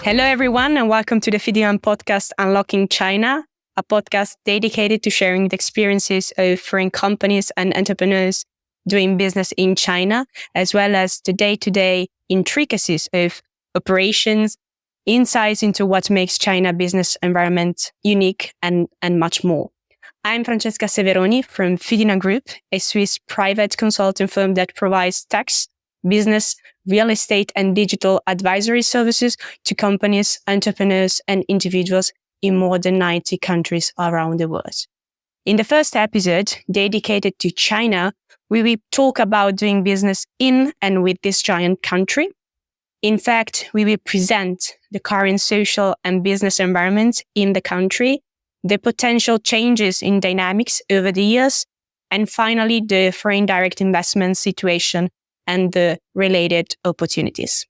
Hello, everyone, and welcome to the Fidinam Podcast, Unlocking China, a podcast dedicated to sharing the experiences of foreign companies and entrepreneurs doing business in China, as well as the day-to-day intricacies of operations, insights into what makes China business environment unique, and much more. I'm Francesca Severoni from Fidinam Group, a Swiss private consulting firm that provides tax, business, real estate, and digital advisory services to companies, entrepreneurs, and individuals in more than 90 countries around the world. In the first episode, dedicated to China, we will talk about doing business in and with this giant country. In fact, we will present the current social and business environment in the country, the potential changes in dynamics over the years, and finally, the foreign direct investment situation and the related opportunities.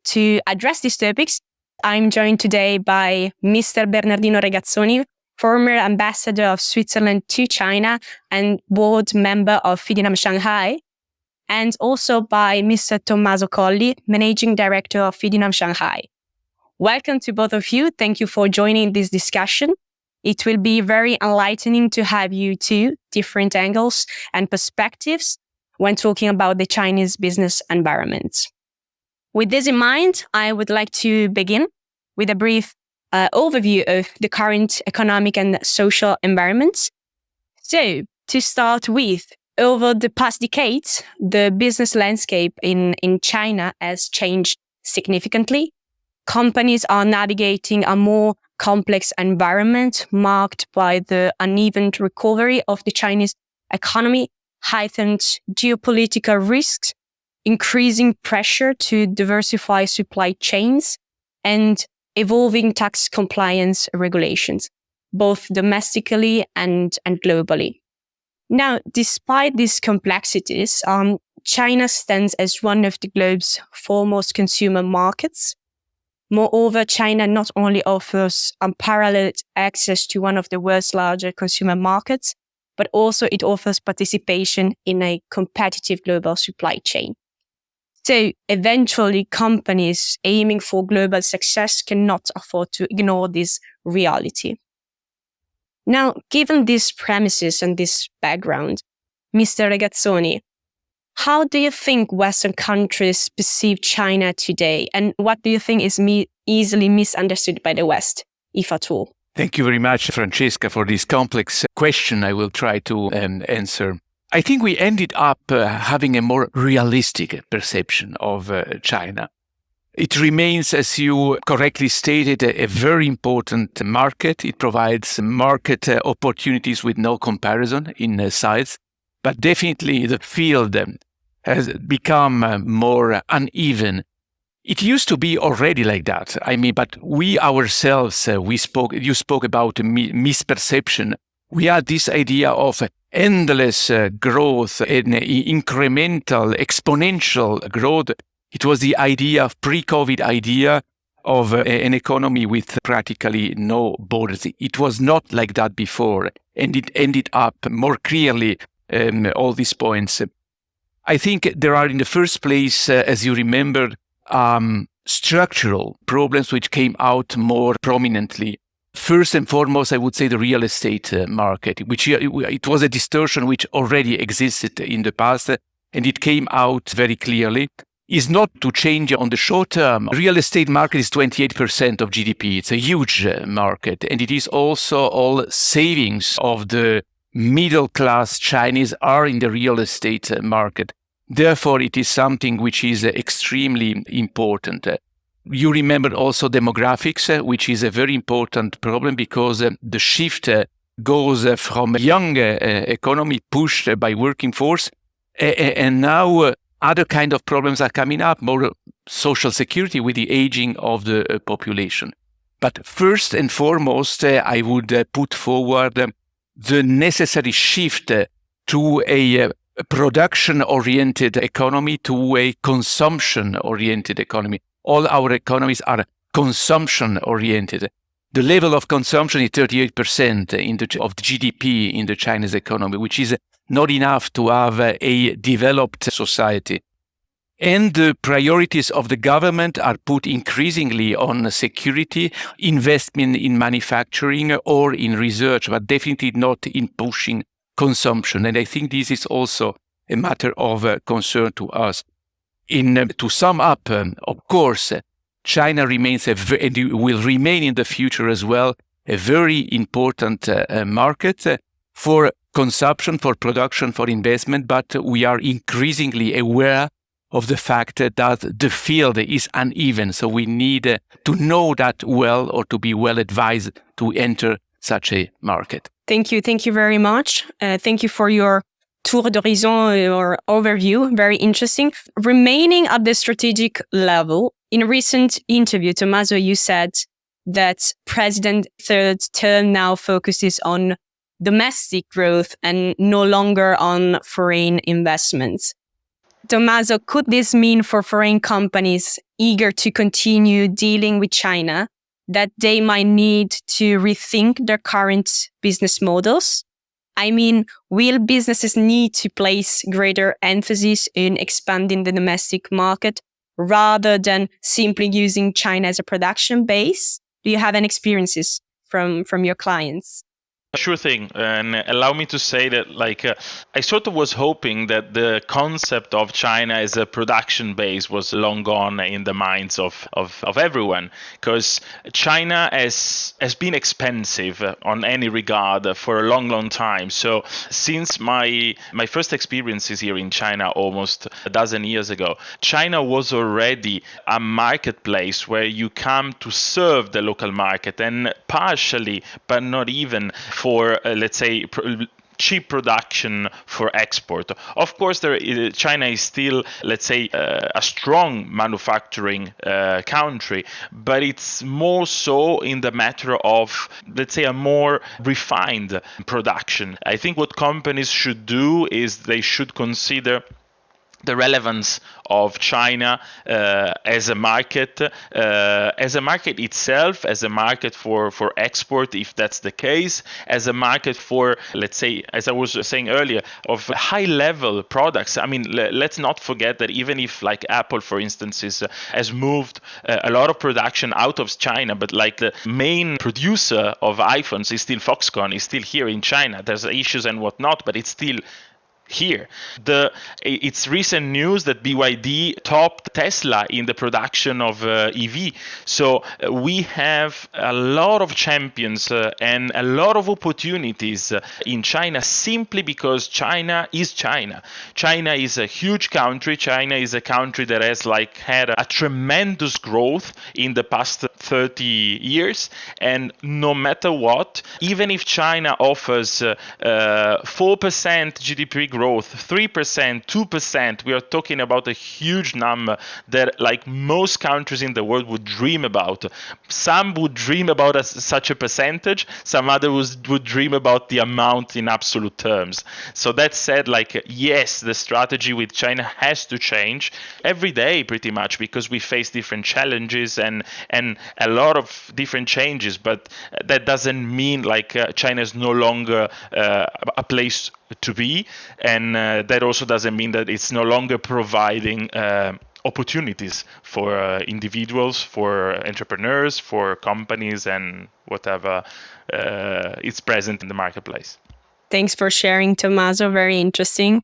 To address these topics, I'm joined today by Mr. Bernardino Regazzoni, former ambassador of Switzerland to China and board member of Fidinam Shanghai, and also by Mr. Tommaso Colli, managing director of Fidinam Shanghai. Welcome to both of you. Thank you for joining this discussion. It will be very enlightening to have you two different angles and perspectives when talking about the Chinese business environment. With this in mind, I would like to begin with a brief overview of the current economic and social environment. So, to start with, over the past decades, the business landscape in China has changed significantly. Companies are navigating a more complex environment marked by the uneven recovery of the Chinese economy, heightened geopolitical risks, increasing pressure to diversify supply chains, and evolving tax compliance regulations, both domestically and globally. Now, despite these complexities, China stands as one of the globe's foremost consumer markets. Moreover, China not only offers unparalleled access to one of the world's larger consumer markets, but also it offers participation in a competitive global supply chain. So eventually, companies aiming for global success cannot afford to ignore this reality. Now, given these premises and this background, Mr. Regazzoni, how do you think Western countries perceive China today? And what do you think is easily misunderstood by the West, if at all? Thank you very much, Francesca, for this complex question I will try to answer. I think we ended up having a more realistic perception of China. It remains, as you correctly stated, a very important market. It provides market opportunities with no comparison in size. But definitely the field has become more uneven. It used to be already like that. But we ourselves, you spoke about misperception. We had this idea of endless growth and incremental, exponential growth. It was the pre-COVID idea of an economy with practically no borders. It was not like that before, and it ended up more clearly all these points. I think there are, in the first place, as you remember, structural problems which came out more prominently. First and foremost, I would say the real estate market, which it was a distortion which already existed in the past, and it came out very clearly. Is not to change on the short term. Real estate market is 28% of GDP. It's a huge market, and it is also all savings of the middle-class Chinese are in the real estate market. Therefore, it is something which is extremely important. You remember also demographics, which is a very important problem because the shift goes from a young economy pushed by working force, and now other kind of problems are coming up, more social security with the aging of the population. But first and foremost, I would put forward the necessary shift to a production-oriented economy to a consumption-oriented economy. All our economies are consumption-oriented. The level of consumption is 38% of the GDP in the Chinese economy, which is not enough to have a developed society. And the priorities of the government are put increasingly on security, investment in manufacturing or in research, but definitely not in pushing consumption. And I think this is also a matter of concern to us. To sum up, of course, China remains and will remain in the future as well a very important market for consumption, for production, for investment, but we are increasingly aware of the fact that the field is uneven. So we need to know that well, or to be well advised to enter such a market. Thank you. Thank you very much. Thank you for your tour d'horizon or overview. Very interesting. Remaining at the strategic level, in a recent interview, Tommaso, you said that President third term now focuses on domestic growth and no longer on foreign investments. Tommaso, could this mean for foreign companies eager to continue dealing with China that they might need to rethink their current business models? I mean, will businesses need to place greater emphasis in expanding the domestic market rather than simply using China as a production base? Do you have any experiences from your clients? Sure thing. And allow me to say that, I sort of was hoping that the concept of China as a production base was long gone in the minds of everyone, because China has been expensive on any regard for a long time. So since my first experiences here in China almost a dozen years ago, China was already a marketplace where you come to serve the local market, and partially, but not even, for let's say cheap production for export. Of course, China is still, let's say, a strong manufacturing country, but it's more so in the matter of, let's say, a more refined production. I think what companies should do is they should consider the relevance of China as a market itself, as a market for export, if that's the case, as a market for, let's say, as I was saying earlier, of high-level products. I mean, let's not forget that even if, like, Apple, for instance, has moved a lot of production out of China, but like the main producer of iPhones is still Foxconn, is still here in China. There's issues and whatnot, but it's still here. It's recent news that BYD topped Tesla in the production of EV. So we have a lot of champions and a lot of opportunities in China, simply because China is China. China is a huge country. China is a country that has had a tremendous growth in the past 30 years. And no matter what, even if China offers 4% GDP growth, 3%, 2%, we are talking about a huge number that, like, most countries in the world would dream about. Some would dream about such a percentage, some others would dream about the amount in absolute terms. So that said, yes, the strategy with China has to change every day pretty much, because we face different challenges and a lot of different changes, but that doesn't mean China is no longer a place to be, and that also doesn't mean that it's no longer providing opportunities for individuals, for entrepreneurs, for companies, and whatever is present in the marketplace. Thanks for sharing, Tommaso. Very interesting.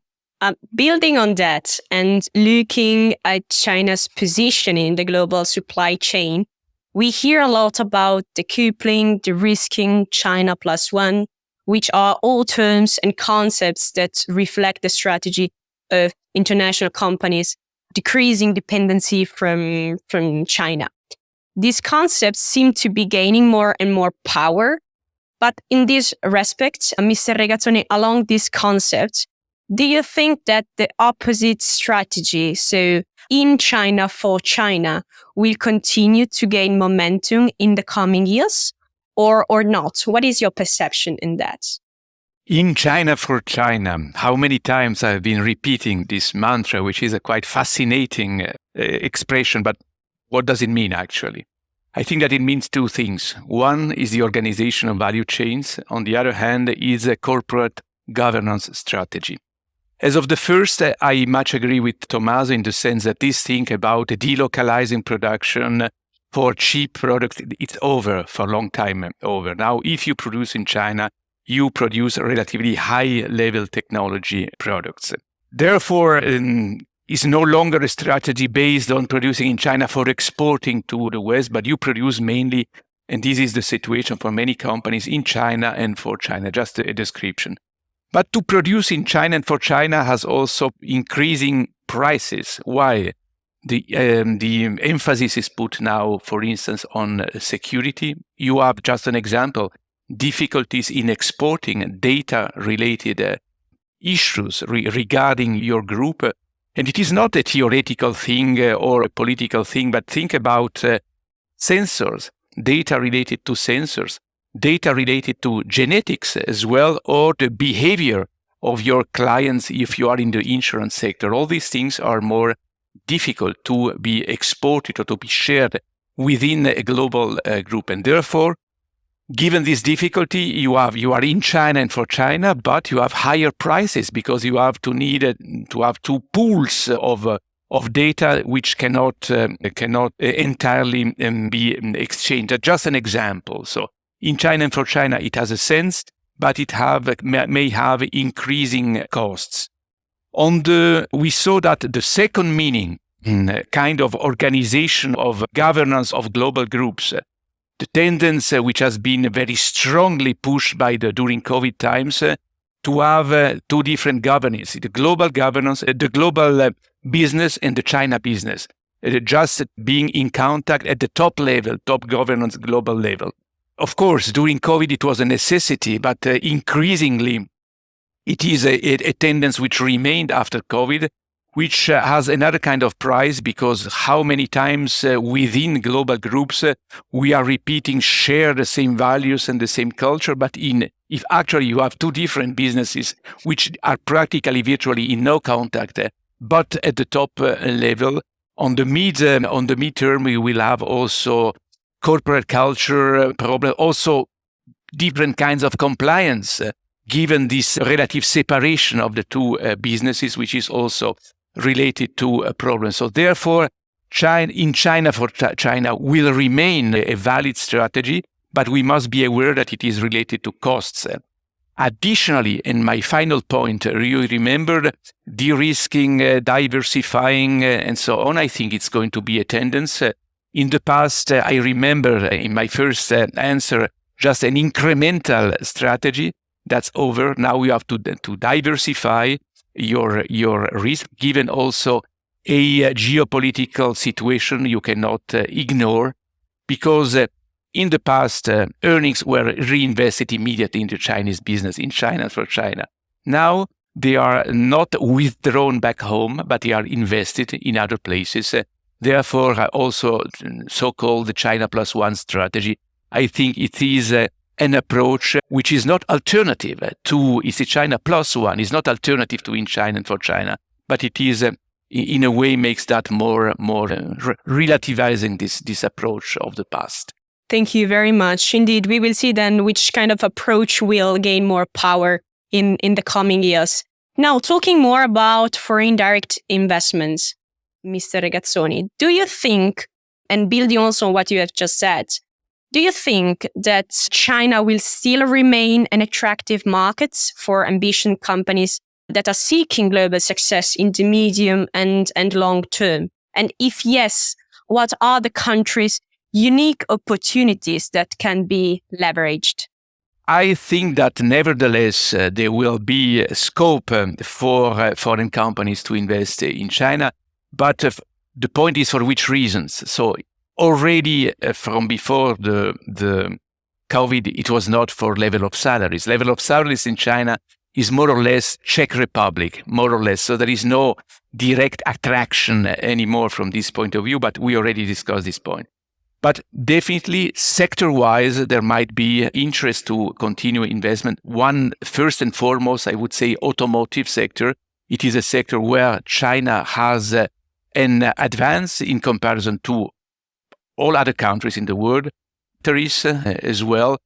Building on that and looking at China's position in the global supply chain, we hear a lot about decoupling, de-risking, China plus one, which are all terms and concepts that reflect the strategy of international companies decreasing dependency from China. These concepts seem to be gaining more and more power. But in this respect, Mr. Regazzoni, along these concepts, do you think that the opposite strategy, so in China for China, will continue to gain momentum in the coming years? Or not? What is your perception in that? In China for China, how many times I've been repeating this mantra, which is a quite fascinating expression, but what does it mean actually? I think that it means two things. One is the organization of value chains. On the other hand, is a corporate governance strategy. As of the first, I much agree with Tommaso in the sense that this thing about delocalizing production for cheap products, it's over for a long time over. Now, if you produce in China, you produce relatively high-level technology products. Therefore, it's no longer a strategy based on producing in China for exporting to the West, but you produce mainly, and this is the situation for many companies in China and for China, just a description. But to produce in China and for China has also increasing prices. Why? The emphasis is put now, for instance, on security. You have just an example, difficulties in exporting data-related issues regarding your group. And it is not a theoretical thing or a political thing, but think about sensors, data related to sensors, data related to genetics as well, or the behavior of your clients if you are in the insurance sector. All these things are more difficult to be exported or to be shared within a global group. And therefore, given this difficulty, you are in China and for China, but you have higher prices because you have to need to have two pools of data which cannot entirely be exchanged. Just an example. So in China and for China, it has a sense, but it may have increasing costs. We saw that the second meaning, kind of organization of governance of global groups, the tendency which has been very strongly pushed during COVID times to have two different governance, the global governance, the global business and the China business, just being in contact at the top level, top governance, global level. Of course, during COVID, it was a necessity, but increasingly, it is a tendency which remained after COVID, which has another kind of price because how many times within global groups we are share the same values and the same culture, but if actually you have two different businesses which are practically virtually in no contact, but at the top level, on the midterm we will have also corporate culture problem, also different kinds of compliance, given this relative separation of the two businesses, which is also related to a problem. So therefore, China for China will remain a valid strategy, but we must be aware that it is related to costs. Additionally, and my final point, you remember de-risking, diversifying, and so on. I think it's going to be a tendency. In the past, I remember in my first answer, just an incremental strategy. That's over. Now we have to diversify your risk, given also a geopolitical situation you cannot ignore, because in the past, earnings were reinvested immediately into Chinese business in China for China. Now they are not withdrawn back home, but they are invested in other places. Therefore, also so-called the China Plus One strategy, I think it is an approach which is not alternative to, it's a China Plus One, is not alternative to in China and for China, but it is in a way makes that more relativizing this approach of the past. Thank you very much. Indeed, we will see then which kind of approach will gain more power in the coming years. Now, talking more about foreign direct investments, Mr. Regazzoni, do you think, and building also on what you have just said, do you think that China will still remain an attractive market for ambitious companies that are seeking global success in the medium and long term? And if yes, what are the country's unique opportunities that can be leveraged? I think that nevertheless, there will be scope for foreign companies to invest in China. But the point is for which reasons? So already from before the COVID, it was not for level of salaries. Level of salaries in China is more or less Czech Republic, more or less. So there is no direct attraction anymore from this point of view, but we already discussed this point. But definitely sector-wise, there might be interest to continue investment. One, first and foremost, I would say automotive sector. It is a sector where China has an advance in comparison to all other countries in the world. There is as well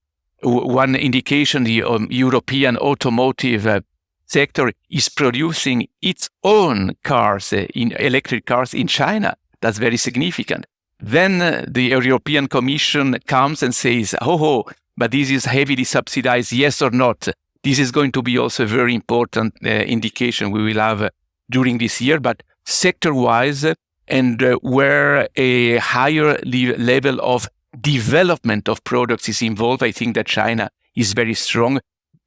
one indication, the European automotive sector is producing its own cars, in electric cars in China. That's very significant. Then the European Commission comes and says, but this is heavily subsidized, yes or not? This is going to be also a very important indication we will have during this year, but sector-wise and where a higher level of development of products is involved, I think that China is very strong.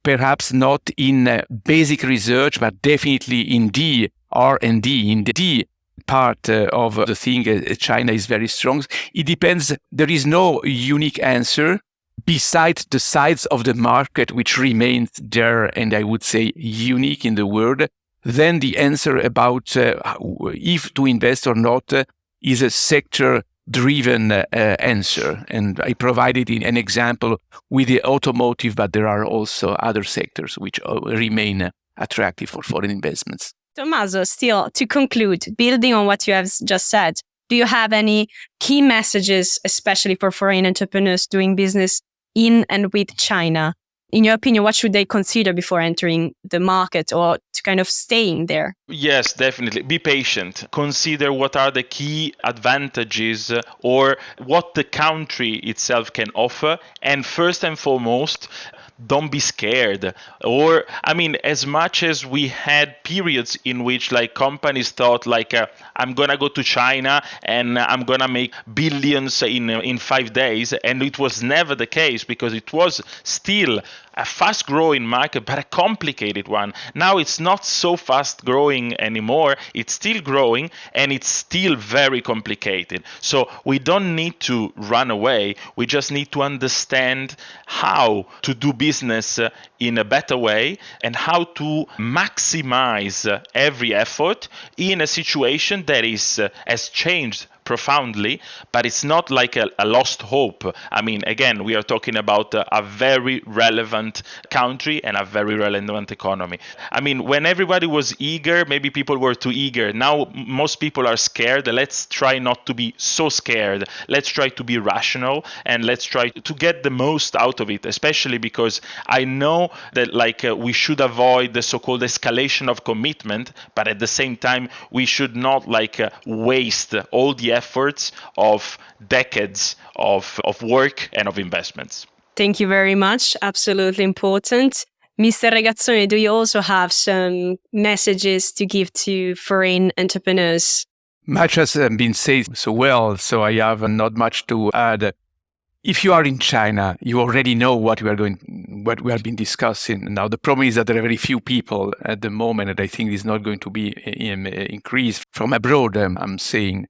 Perhaps not in basic research, but definitely in the R&D, in the part of the thing, China is very strong. It depends. There is no unique answer besides the size of the market, which remains there, and I would say unique in the world. Then the answer about if to invest or not is a sector-driven answer. And I provided an example with the automotive, but there are also other sectors which remain attractive for foreign investments. Tommaso, still to conclude, building on what you have just said, do you have any key messages, especially for foreign entrepreneurs doing business in and with China? In your opinion, what should they consider before entering the market or to kind of staying there? Yes, definitely. Be patient. Consider what are the key advantages or what the country itself can offer. And first and foremost, don't be scared. Or, as much as we had periods in which companies thought I'm going to go to China and I'm going to make billions in 5 days. And it was never the case because it was still a fast growing market, but a complicated one. Now it's not so fast growing anymore. It's still growing and it's still very complicated. So we don't need to run away. We just need to understand how to do business in a better way and how to maximize every effort in a situation that has changed profoundly, but it's not like a lost hope. Again, we are talking about a very relevant country and a very relevant economy. When everybody was eager, maybe people were too eager. Now most people are scared. Let's try not to be so scared. Let's try to be rational and let's try to get the most out of it, especially because I know that we should avoid the so-called escalation of commitment, but at the same time, we should not waste all the efforts of decades of work and of investments. Thank you very much. Absolutely important. Mr. Regazzoni, do you also have some messages to give to foreign entrepreneurs? Much has been said so well, so I have not much to add. If you are in China, you already know what we have been discussing. Now, the problem is that there are very few people at the moment, and I think it's not going to be increased from abroad, I'm saying.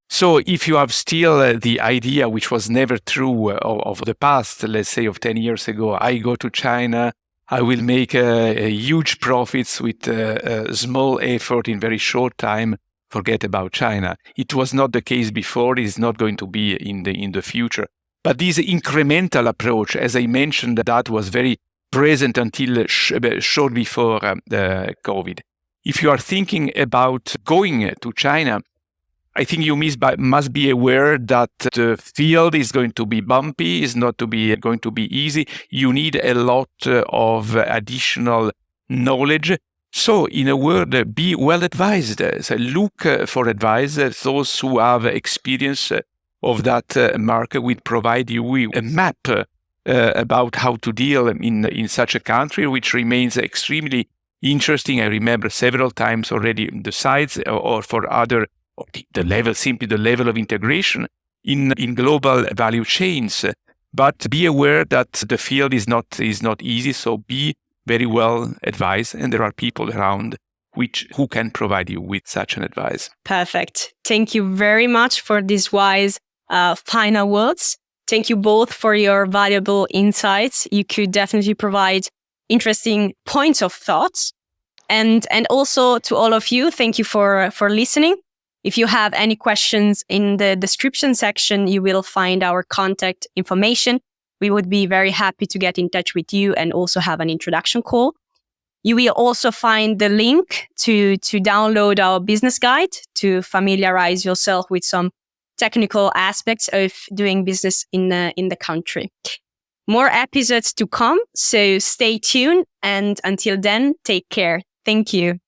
So if you have still the idea, which was never true of the past, let's say of 10 years ago, I go to China, I will make a huge profits with a small effort in very short time, forget about China. It was not the case before, it's not going to be in the future. But this incremental approach, as I mentioned, that was very present until short before the COVID. If you are thinking about going to China, I think you must be aware that the field is going to be bumpy, is not going to be easy. You need a lot of additional knowledge. So, in a word, be well advised. So look for advice. Those who have experience of that market will provide you with a map about how to deal in such a country, which remains extremely interesting. I remember several times already the sites or for other the level of integration in global value chains. But be aware that the field is not easy. So be very well advised, and there are people around who can provide you with such an advice. Perfect. Thank you very much for these wise final words. Thank you both for your valuable insights. You could definitely provide interesting points of thoughts. And also to all of you, thank you for listening. If you have any questions, in the description section, you will find our contact information. We would be very happy to get in touch with you and also have an introduction call. You will also find the link to download our business guide to familiarize yourself with some technical aspects of doing business in the country. More episodes to come, so stay tuned. And until then, take care. Thank you.